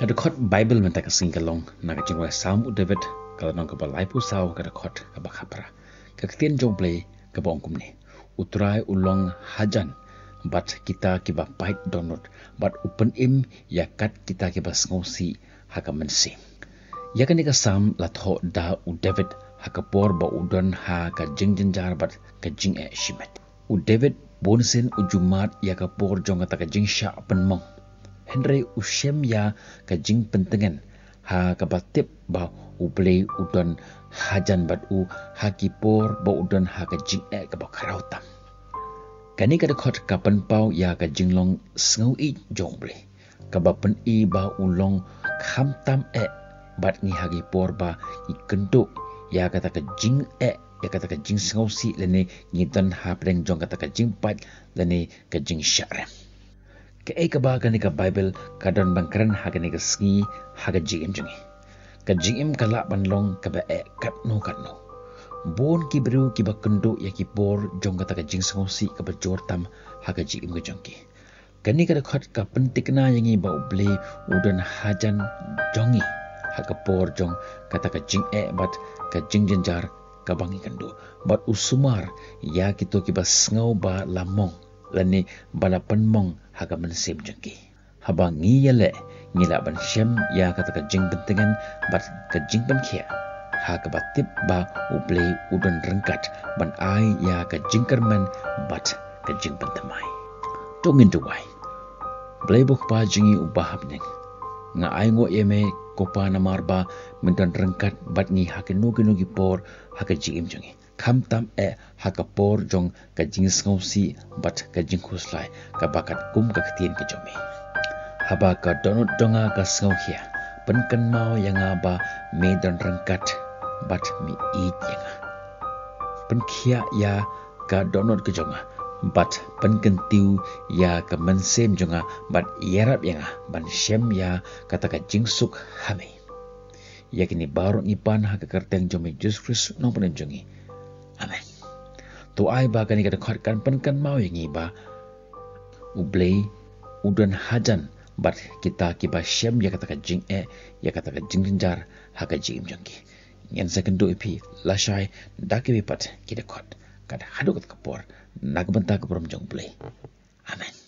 Kada khot Bible menta ka singkalong na ka jingwa Psalm u David kala nong ka balai pu sau kada khot ka bakhapra ka ktien jong play ka bongkum ne utrai ulong hajan bat kita kiba pait donut bat open im ya kat kita kiba ngosi haka mensi ya kan ka Psalm la tho da u David haka por ba udon ha ka jingjar bat ka jing e shimet u David bonsen u jumat ya ka por jong ka jing sha pen mong Henry ushem ya ka jing pentengan ha ka batip ba u play udon hajan bat u haki por ba udon ha ka jing e ka ba karautam kani ka khot ka pen pau ya ka jinglong sngo i jong ble ka ba pen i ba ulong kham tam e bat ni hagi por ba i kendo ya ka ta ka jing e ya ka ta ka jing sngo si lene ni dan ha preng jong ka ta ka jing pat lene ka jing share ke e ka ba kani ka Bible ka don bangkran ha kani ka ski ha ka jing jungi ka jing kala banlong ka ba e kat no bon ki bru ki ba kendo ya ki por jong ka ta ka jing sngo si ka ba jor tam ha ka jing ga jong ki kani ka khot ka pentikna yangi ba uble udan hajan jongi ha ka por jong ka ta ka jing e bat ka jing jenjar ka bangi kendo bat usumar ya ki to ki ba sngo ba lamong lani bala penmong ha ka mensem jengki haba ngi yele ngila ban shem ya ka ta ka jing pentengan bat ka jing pen khia ha ka batip ba uble udan rengkat ban ai ya ka jing kerman bat ka jing pentamai tongin duwai blai buk pa jingi ubahap neng nga ai ngo yeme kopa na marba mendan rengkat bat ni ha ka nugi por ha ka jing jongi kham tam e ha ka por jong ka jing sngosi bat ka jing khuslai ka bakat kum ka ktien ka jomi haba ka donut donga ka sngohia penkan mau yang aba medan rengkat bat mi it yang penkhia ya ka donut ke jonga bat penkan tiu ya ka mensem jonga bat yarap yang ban shem ya kata ka jing suk hame yakini baru ngipan ha ka kerteng jomi Jesus Kristus no penjongi amen tu ai ba kani ka khot kan penkan mau yang iba ublei udan hajan bat kita kiba shem ya kata ka jing e ya kata ka jing jenjar ha ka jing jongki ngen second ipi lashai dakibi pat kita khot kada hadu kat kapor nagbanta ka prom jong play amen